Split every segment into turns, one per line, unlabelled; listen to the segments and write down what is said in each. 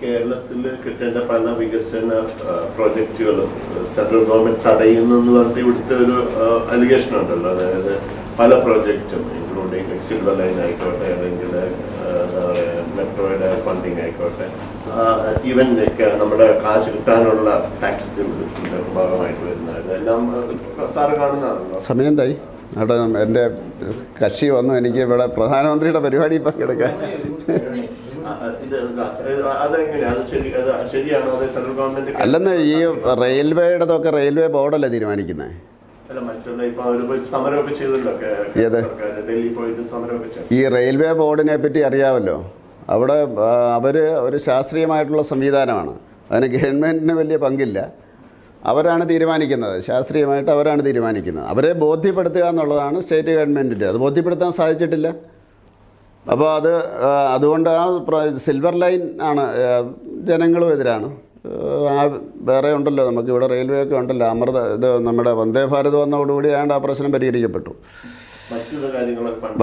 കേരളത്തിൽ കിട്ടേണ്ട പല വികസന പ്രോജക്റ്റുകളും സെൻട്രൽ ഗവൺമെന്റ് തടയുന്നു എന്ന് പറഞ്ഞിട്ട് ഇവിടുത്തെ ഒരു അലിഗേഷൻ ഉണ്ടല്ലോ. അതായത് പല പ്രോജക്റ്റും ഇൻക്ലൂഡിങ് സിൽവർ ലൈൻ ആയിക്കോട്ടെ, അല്ലെങ്കിൽ എന്താ പറയുക മെട്രോയുടെ ഫണ്ടിങ് ആയിക്കോട്ടെ, ഈവൻ നമ്മുടെ കാശ് കിട്ടാനുള്ള ടാക്സ് ഭാഗമായിട്ട് വരുന്നത് ഇതെല്ലാം സാറ് കാണുന്നതാണല്ലോ.
സമയം എന്തായി? അവിടെ എൻ്റെ കക്ഷി വന്നു. എനിക്ക് ഇവിടെ പ്രധാനമന്ത്രിയുടെ പരിപാടി പങ്കെടുക്കാൻ. അല്ലെന്ന് ഈ റെയിൽവേയുടെതൊക്കെ റെയിൽവേ ബോർഡല്ലേ തീരുമാനിക്കുന്നത്. ഈ റെയിൽവേ ബോർഡിനെ പറ്റി അറിയാമല്ലോ. അവിടെ അവർ ഒരു ശാസ്ത്രീയമായിട്ടുള്ള സംവിധാനമാണ്. അതിന് ഗവൺമെൻറ്റിന് വലിയ പങ്കില്ല. അവരാണ് തീരുമാനിക്കുന്നത്. ശാസ്ത്രീയമായിട്ട് അവരാണ് തീരുമാനിക്കുന്നത്. അവരെ ബോധ്യപ്പെടുത്തുക എന്നുള്ളതാണ് സ്റ്റേറ്റ് ഗവൺമെൻറ്റിൻ്റെ. അത് ബോധ്യപ്പെടുത്താൻ സാധിച്ചിട്ടില്ല. അപ്പോൾ അതുകൊണ്ട് സിൽവർ ലൈൻ ആണ് ജനങ്ങളും എതിരാണ്. വേറെ ഉണ്ടല്ലോ, നമുക്കിവിടെ റെയിൽവേ ഒക്കെ ഉണ്ടല്ലോ. ഇത് നമ്മുടെ വന്ദേ ഭാരത് വന്നതോടുകൂടി ആ പ്രശ്നം പരിഹരിക്കപ്പെട്ടു.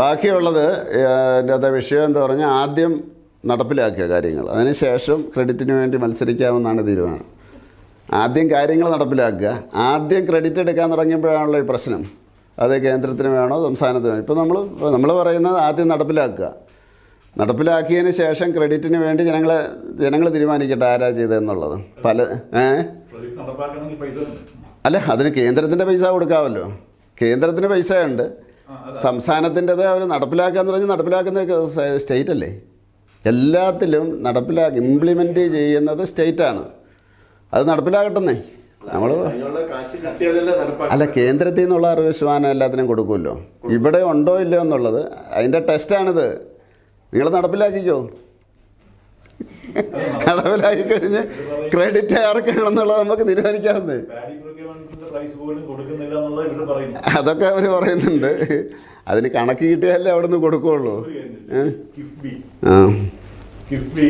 ബാക്കിയുള്ളത് എൻ്റെ വിഷയം എന്താ പറഞ്ഞാൽ ആദ്യം നടപ്പിലാക്കിയ കാര്യങ്ങൾ, അതിനുശേഷം ക്രെഡിറ്റിന് വേണ്ടി മത്സരിക്കാമെന്നാണ് തീരുമാനം. ആദ്യം കാര്യങ്ങൾ നടപ്പിലാക്കുക. ആദ്യം ക്രെഡിറ്റ് എടുക്കാൻ തുടങ്ങിയപ്പോഴാണല്ലോ ഈ പ്രശ്നം. അത് കേന്ദ്രത്തിന് വേണോ സംസ്ഥാനത്തിന് വേണോ. ഇപ്പോൾ നമ്മൾ പറയുന്നത് ആദ്യം നടപ്പിലാക്കുക. നടപ്പിലാക്കിയതിന് ശേഷം ക്രെഡിറ്റിന് വേണ്ടി ജനങ്ങൾ തീരുമാനിക്കട്ടെ ആരാ ചെയ്തതെന്നുള്ളത്. അല്ല, അതിന് കേന്ദ്രത്തിൻ്റെ പൈസ കൊടുക്കാമല്ലോ. കേന്ദ്രത്തിന് പൈസ ഉണ്ട്. സംസ്ഥാനത്തിൻ്റെത് അവർ നടപ്പിലാക്കാന്ന് പറഞ്ഞാൽ നടപ്പിലാക്കുന്ന സ്റ്റേറ്റ് അല്ലേ. എല്ലാത്തിലും ഇംപ്ലിമെൻ്റ് ചെയ്യുന്നത് സ്റ്റേറ്റാണ്. അത് നടപ്പിലാകട്ടെന്നേ. നമ്മൾ അല്ല, കേന്ദ്രത്തിൽ നിന്നുള്ള 60% എല്ലാത്തിനും കൊടുക്കുമല്ലോ. ഇവിടെ ഉണ്ടോ ഇല്ലയോ എന്നുള്ളത് അതിൻ്റെ ടെസ്റ്റാണിത്. നിങ്ങൾ നടപ്പിലാക്കിക്കോ. നടപ്പിലാക്കി കഴിഞ്ഞ് ക്രെഡിറ്റ് ആർക്കാണെന്നുള്ളത് നമുക്ക് തീരുമാനിക്കാവുന്നേ. അതൊക്കെ അവർ പറയുന്നുണ്ട്. അതിന് കണക്ക് കിട്ടിയാലേ അവിടെ നിന്ന് കൊടുക്കുകയുള്ളൂ.
കിഫ്ബി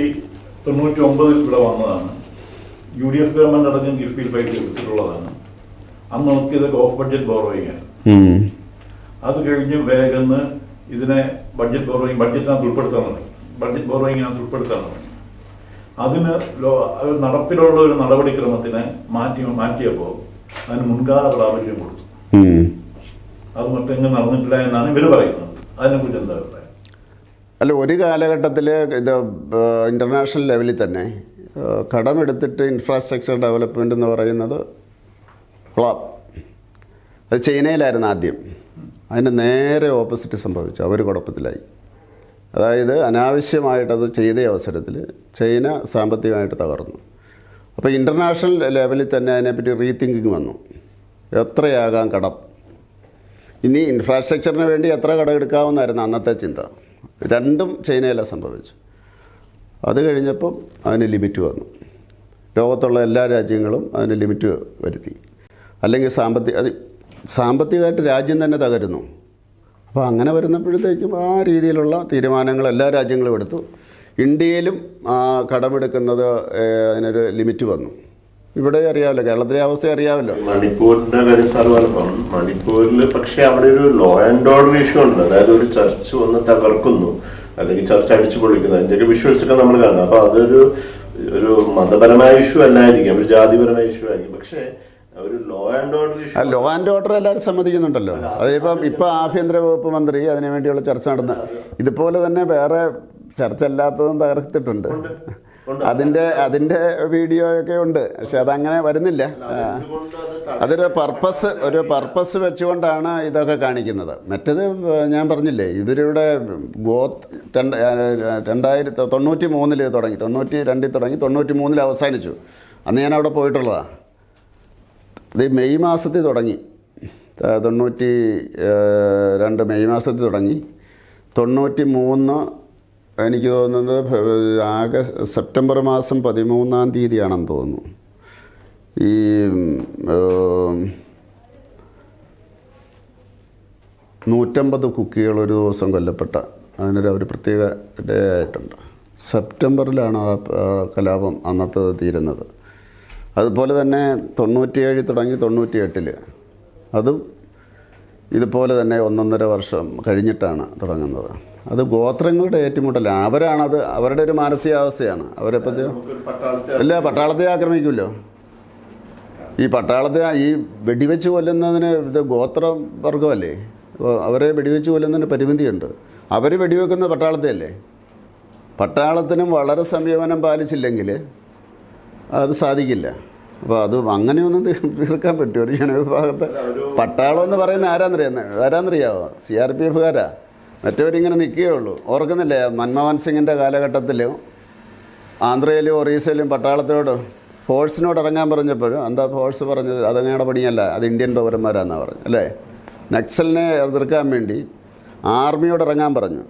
99 ഇവിടെ വന്നതാണ്. UDF ഗവൺമെന്റ് അടക്കം കിഫ്ബിയിൽ പൈസ എടുത്തിട്ടുള്ളതാണ്. അന്ന് നോക്കിയത് ഓഫ് ബഡ്ജറ്റ് ബോറോയിങ് ആണ്. അത് കഴിഞ്ഞ് വേഗം ഇതിനെ ബഡ്ജറ്റ് ബോറോയിങ്ങിനകത്ത് ഉൾപ്പെടുത്താൻ തുടങ്ങി. അതിന് നടപ്പിലുള്ള ഒരു നടപടിക്രമത്തിനെ മാറ്റിയപ്പോൾ അതിന് മുൻകാല പ്രാബല്യം കൊടുത്തു. അത് മറ്റെങ്ങും നടന്നിട്ടില്ല എന്നാണ് ഇവർ പറയുന്നത്. അതിനെക്കുറിച്ച് എന്താ അഭിപ്രായം?
അല്ല, ഒരു കാലഘട്ടത്തിൽ ഇത് ഇൻ്റർനാഷണൽ ലെവലിൽ തന്നെ കടമെടുത്തിട്ട് ഇൻഫ്രാസ്ട്രക്ചർ ഡെവലപ്മെൻ്റ് എന്ന് പറയുന്നത് ഫ്ലോപ്പ്. അത് ചൈനയിലായിരുന്നു ആദ്യം. അതിന് നേരെ ഓപ്പോസിറ്റ് സംഭവിച്ചു. അവർ കുഴപ്പത്തിലായി. അതായത് അനാവശ്യമായിട്ടത് ചെയ്ത അവസരത്തിൽ ചൈന സാമ്പത്തികമായിട്ട് തകർന്നു. അപ്പോൾ ഇൻ്റർനാഷണൽ ലെവലിൽ തന്നെ അതിനെപ്പറ്റി റീതിങ്കിങ് വന്നു. എത്രയാകാം കടം, ഇനി ഇൻഫ്രാസ്ട്രക്ചറിന് വേണ്ടി എത്ര കടം എടുക്കാമെന്നായിരുന്നു അന്നത്തെ ചിന്ത. രണ്ടും ചൈനയിലാണ് സംഭവിച്ചു. അത് കഴിഞ്ഞപ്പം അതിന് ലിമിറ്റ് വന്നു. ലോകത്തുള്ള എല്ലാ രാജ്യങ്ങളും അതിന് ലിമിറ്റ് വരുത്തി. അല്ലെങ്കിൽ സാമ്പത്തികമായിട്ട് രാജ്യം തന്നെ തകരുന്നു. അപ്പോൾ അങ്ങനെ വരുന്നപ്പോഴത്തേക്കും ആ രീതിയിലുള്ള തീരുമാനങ്ങൾ എല്ലാ രാജ്യങ്ങളും എടുത്തു. ഇന്ത്യയിലും കടമെടുക്കുന്നത് അതിനൊരു ലിമിറ്റ് വന്നു. ഇവിടെ അറിയാമല്ലോ, കേരളത്തിലെ അവസ്ഥ അറിയാമല്ലോ.
മണിപ്പൂരിന്റെ കാര്യം സാർ പറഞ്ഞപ്പം, മണിപ്പൂരിൽ പക്ഷെ അവിടെ ഒരു ലോ ആൻഡ് ഓർഡർ ഇഷ്യൂ ഉണ്ട്. അതായത് ഒരു ചർച്ച് വന്ന് തകർക്കുന്നു, അല്ലെങ്കിൽ ചർച്ച അടിച്ചു പൊളിക്കുന്നു, അതിൻ്റെയൊക്കെ വിഷ്വൽസ് ഒക്കെ നമ്മൾ കാണും. അപ്പൊ അതൊരു മതപരമായ ഇഷ്യൂ അല്ലായിരിക്കും, ഒരു ജാതിപരമായ ഇഷ്യൂ ആയിരിക്കും. പക്ഷേ ഒരു ലോ ആൻഡ്
ഓർഡർ എല്ലാവരും സമ്മതിക്കുന്നുണ്ടല്ലോ. ഇപ്പം ആഭ്യന്തര വകുപ്പ് മന്ത്രി അതിനുവേണ്ടിയുള്ള ചർച്ച നടന്ന ഇതുപോലെ തന്നെ വേറെ ചർച്ച അല്ലാത്തതും തകർത്തിട്ടുണ്ട്. അതിൻ്റെ വീഡിയോ ഒക്കെ ഉണ്ട്. പക്ഷെ അതങ്ങനെ വരുന്നില്ല. അതൊരു പർപ്പസ് വെച്ചുകൊണ്ടാണ് ഇതൊക്കെ കാണിക്കുന്നത്. മറ്റേത് ഞാൻ പറഞ്ഞില്ലേ, ഇവരുടെ 1993 തുടങ്ങി, 92 തുടങ്ങി, 93 അവസാനിച്ചു. അന്ന് ഞാൻ അവിടെ പോയിട്ടുള്ളതാണ്. ഇത് മെയ് മാസത്തിൽ തുടങ്ങി, 92 മെയ് മാസത്തിൽ തുടങ്ങി. 93 എനിക്ക് തോന്നുന്നത് സെപ്റ്റംബർ മാസം 13-ാം തീയതിയാണെന്ന് തോന്നുന്നു. ഈ 150 കുക്കികൾ ഒരു ദിവസം കൊല്ലപ്പെട്ട അതിനൊരു പ്രത്യേക ഡേ ആയിട്ടുണ്ട്. സെപ്റ്റംബറിലാണ് ആ കലാപം അന്നത്തെ തീരുന്നത്. അതുപോലെ തന്നെ 97 തുടങ്ങി 98 അതും ഇതുപോലെ തന്നെ 1.5 വർഷം കഴിഞ്ഞിട്ടാണ് തുടങ്ങുന്നത്. അത് ഗോത്രങ്ങളുടെ ഏറ്റുമുട്ടലാണ്. അവരാണത്, അവരുടെ ഒരു മാനസികാവസ്ഥയാണ്. അവരെപ്പറ്റി
നമുക്കൊരു പട്ടാളത്തെ
അല്ല, പട്ടാളത്തെ ആക്രമിക്കുമല്ലോ. ഈ പട്ടാളത്തെ ഈ വെടിവെച്ച് കൊല്ലുന്നതിന് ഇത് ഗോത്രവർഗമല്ലേ, അവരെ വെടിവെച്ച് കൊല്ലുന്നതിന് പരിമിതിയുണ്ട്. അവർ വെടിവെക്കുന്ന പട്ടാളത്തെയല്ലേ. പട്ടാളത്തിനും വളരെ സംയമനം പാലിച്ചില്ലെങ്കിൽ അത് സാധിക്കില്ല. അപ്പോൾ അത് അങ്ങനെയൊന്നും തീർക്കാൻ പറ്റുമോ ഒരു ജനവിഭാഗത്തെ? പട്ടാളം എന്ന് പറയുന്നത് ആരാന്നറിയാവോ? CRPFകാരാ. മറ്റവരിങ്ങനെ നിൽക്കുകയേ ഉള്ളൂ. ഓർക്കുന്നില്ലേ മൻമോഹൻ സിംഗിൻ്റെ കാലഘട്ടത്തിലും ആന്ധ്രയിലും ഒറീസയിലും പട്ടാളത്തിനോട് ഫോഴ്സിനോട് ഇറങ്ങാൻ പറഞ്ഞപ്പോഴും എന്താ ഫോഴ്സ് പറഞ്ഞത്? അതങ്ങയുടെ പണിയല്ല, അത് ഇന്ത്യൻ പൗരന്മാരാണെന്നാണ് പറഞ്ഞു അല്ലേ. നക്സലിനെ എതിർക്കാൻ വേണ്ടി ആർമിയോട് ഇറങ്ങാൻ പറഞ്ഞു.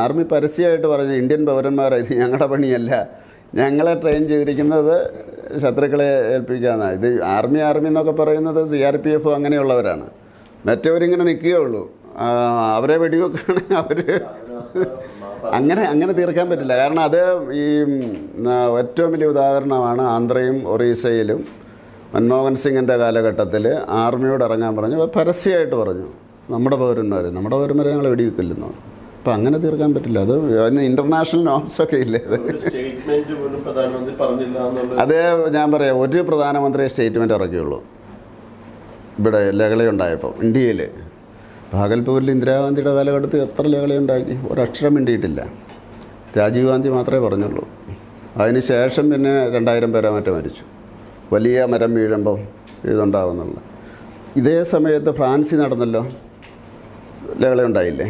ആർമി പരസ്യമായിട്ട് പറഞ്ഞു ഇന്ത്യൻ പൗരന്മാരെ, ഇത് ഞങ്ങളുടെ പണിയല്ല, ഞങ്ങളെ ട്രെയിൻ ചെയ്തിരിക്കുന്നത് ശത്രുക്കളെ ഏൽപ്പിക്കാനാണ്. ഇത് ആർമി എന്നൊക്കെ പറയുന്നത് CRPF അങ്ങനെയുള്ളവരാണ്. മറ്റവരിങ്ങനെ നിൽക്കുകയേ ഉള്ളൂ. അവരെ വെടിവെക്കുകയാണെങ്കിൽ അവർ അങ്ങനെ തീർക്കാൻ പറ്റില്ല. കാരണം അത് ഈ ഏറ്റവും വലിയ ഉദാഹരണമാണ് ആന്ധ്രയും ഒറീസയിലും മൻമോഹൻ സിംഗിൻ്റെ കാലഘട്ടത്തിൽ ആർമിയോട് ഇറങ്ങാൻ പറഞ്ഞു, പരസ്യമായിട്ട് പറഞ്ഞു നമ്മുടെ പൗരന്മാരെ ഞങ്ങൾ വെടിവെക്കില്ലെന്നോ. അപ്പം അങ്ങനെ തീർക്കാൻ പറ്റില്ല. അത് അതിന് ഇൻ്റർനാഷണൽ നോംസൊക്കെ ഇല്ലേ. അത് ഞാൻ പറയാം, ഒരു പ്രധാനമന്ത്രി സ്റ്റേറ്റ്മെൻറ്റ് ഇറക്കിയുള്ളൂ ഇവിടെ ലഹളയുണ്ടായപ്പോൾ ഇന്ത്യയിൽ. ഭാഗൽപൂരിൽ ഇന്ദിരാഗാന്ധിയുടെ കാലഘട്ടത്തിൽ എത്ര ലഹളയുണ്ടാക്കി? ഒരക്ഷരം മിണ്ടിയിട്ടില്ല. രാജീവ് ഗാന്ധി മാത്രമേ പറഞ്ഞുള്ളൂ. അതിന് ശേഷം പിന്നെ 2000 പേരെ മറ്റോ മരിച്ചു, വലിയ മരം വീഴുമ്പം ഇതുണ്ടാകുന്നുള്ള. ഇതേ സമയത്ത് ഫ്രാൻസിൽ നടന്നല്ലോ ലഹളയുണ്ടായില്ലേ?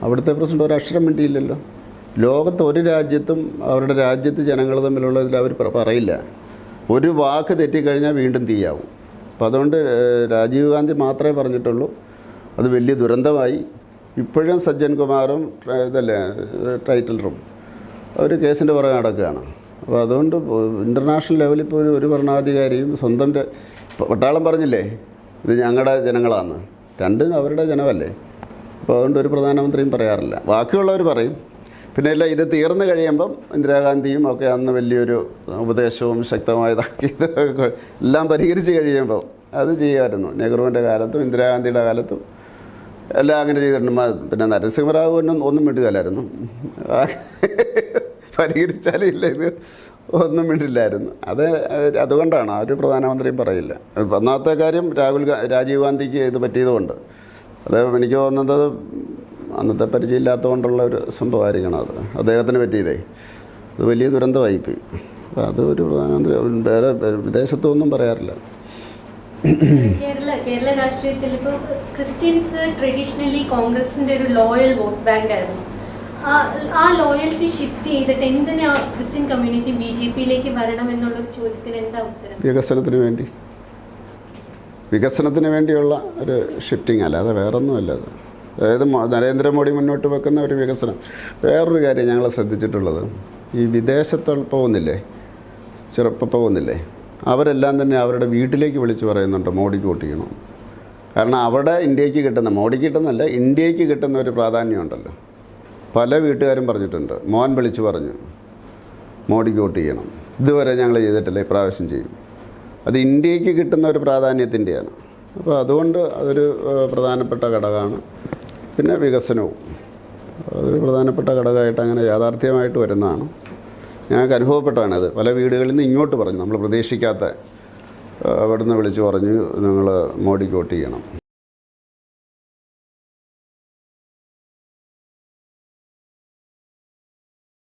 അവിടുത്തെ പ്രസിഡന്റ് ഒരക്ഷരം മിണ്ടിയില്ലല്ലോ. ലോകത്ത് ഒരു രാജ്യത്തും അവരുടെ രാജ്യത്ത് ജനങ്ങൾ തമ്മിലുള്ള ഇതിൽ അവർ പറയില്ല. ഒരു വാക്ക് തെറ്റിക്കഴിഞ്ഞാൽ വീണ്ടും തീയാവും. അപ്പം അതുകൊണ്ട് രാജീവ് ഗാന്ധി മാത്രമേ പറഞ്ഞിട്ടുള്ളൂ. അത് വലിയ ദുരന്തമായി. ഇപ്പോഴും സജ്ജൻ കുമാറും ടൈറ്റിലറും ഒരു കേസിൻ്റെ പുറകെ നടക്കുകയാണ്. അപ്പോൾ അതുകൊണ്ട് ഇൻ്റർനാഷണൽ ലെവലിൽ ഇപ്പോൾ ഒരു ഭരണാധികാരിയും സ്വന്തം പട്ടാളം പറഞ്ഞില്ലേ ഇത് ഞങ്ങളുടെ ജനങ്ങളാണ്, രണ്ടും അവരുടെ ജനമല്ലേ. അപ്പോൾ അതുകൊണ്ട് ഒരു പ്രധാനമന്ത്രിയും പറയാറില്ല. ബാക്കിയുള്ളവർ പറയും. പിന്നെ ഇല്ല, ഇത് തീർന്നു കഴിയുമ്പം ഇന്ദിരാഗാന്ധിയും ഒക്കെ അന്ന് വലിയൊരു ഉപദേശവും ശക്തമായതാക്കിയത് എല്ലാം പരിഹരിച്ച് കഴിയുമ്പോൾ അത് ചെയ്യുമായിരുന്നു. നെഹ്റുവിൻ്റെ കാലത്തും ഇന്ദിരാഗാന്ധിയുടെ കാലത്തും എല്ലാം അങ്ങനെ ചെയ്തിട്ടുണ്ട്. പിന്നെ നരസിംഹറാവു ഒന്നും മിണ്ടുകയില്ലായിരുന്നു. പരിഹരിച്ചാലും ഇല്ല, ഇത് ഒന്നും മിണ്ടില്ലായിരുന്നു. അതുകൊണ്ടാണ് ആ ഒരു പ്രധാനമന്ത്രിയും പറയില്ല. ഒന്നാമത്തെ കാര്യം രാജീവ് ഗാന്ധിക്ക് ഇത് പറ്റിയതുകൊണ്ട്. അത് എനിക്ക് തോന്നുന്നത് അന്നത്തെ പരിചയമില്ലാത്തതുകൊണ്ടുള്ള ഒരു സംഭവമായിരിക്കണം. അത് അദ്ദേഹത്തിന് പറ്റിയതേ അത് വലിയ ദുരന്തമായിപ്പോയി. അപ്പോൾ അത് ഒരു പ്രധാനമന്ത്രി വേറെ വിദേശത്തൊന്നും പറയാറില്ല.
കേരള രാഷ്ട്രീയത്തിൽ ഇപ്പോൾ ക്രിസ്ത്യൻസ് ട്രഡീഷണലി കോൺഗ്രസിന്റെ ഒരു ലോയൽ വോട്ട് ബാങ്ക് ആയിരുന്നു. ആ ലോയൽറ്റി ഷിഫ്റ്റ് ചെയ്തിട്ട് എന്തിനാ ക്രിസ്ത്യൻ കമ്മ്യൂണിറ്റി BJPയിലേക്ക് വരണം എന്നുള്ളൊരു ചോദ്യത്തിന് എന്താ ഉത്തരം?
വികസനത്തിന് വേണ്ടിയുള്ള ഒരു ഷിഫ്റ്റിംഗ് അല്ല, അത് വേറൊന്നുമല്ല. അത് അതായത് നരേന്ദ്രമോദി മുന്നോട്ട് വെക്കുന്ന ഒരു വികസനം. വേറൊരു കാര്യം ഞങ്ങൾ ശ്രദ്ധിച്ചിട്ടുള്ളത്, ഈ വിദേശത്ത് പോകുന്നില്ലേ അവരെല്ലാം തന്നെ അവരുടെ വീട്ടിലേക്ക് വിളിച്ച് പറയുന്നുണ്ട് മോഡിക്ക് വോട്ട് ചെയ്യണം. കാരണം അവിടെ ഇന്ത്യക്ക് കിട്ടുന്ന, മോഡിക്ക് കിട്ടുന്നല്ല, ഇന്ത്യക്ക് കിട്ടുന്ന ഒരു പ്രാധാന്യമുണ്ടല്ലോ. പല വീട്ടുകാരും പറഞ്ഞിട്ടുണ്ട്. മോൻ വിളിച്ച് പറഞ്ഞു മോഡിക്ക് വോട്ട് ചെയ്യണം, ഇതുവരെ ഞങ്ങൾ ചെയ്തിട്ടില്ല, ഇപ്രാവശ്യം ചെയ്യും. അത് ഇന്ത്യക്ക് കിട്ടുന്ന ഒരു പ്രാധാന്യത്തിൻ്റെയാണ്. അപ്പോൾ അതുകൊണ്ട് അതൊരു പ്രധാനപ്പെട്ട ഘടകമാണ്. പിന്നെ വികസനവും അതൊരു പ്രധാനപ്പെട്ട ഘടകമായിട്ട് അങ്ങനെ യാഥാർത്ഥ്യമായിട്ട് വരുന്നതാണ്. ഞങ്ങൾക്ക് അനുഭവപ്പെട്ടാണത്. പല വീടുകളിൽ നിന്ന് ഇങ്ങോട്ട് പറഞ്ഞു, നമ്മൾ പ്രതീക്ഷിക്കാത്ത അവിടുന്ന് വിളിച്ച് പറഞ്ഞു നിങ്ങൾ മോഡിക്ക് വോട്ട് ചെയ്യണം.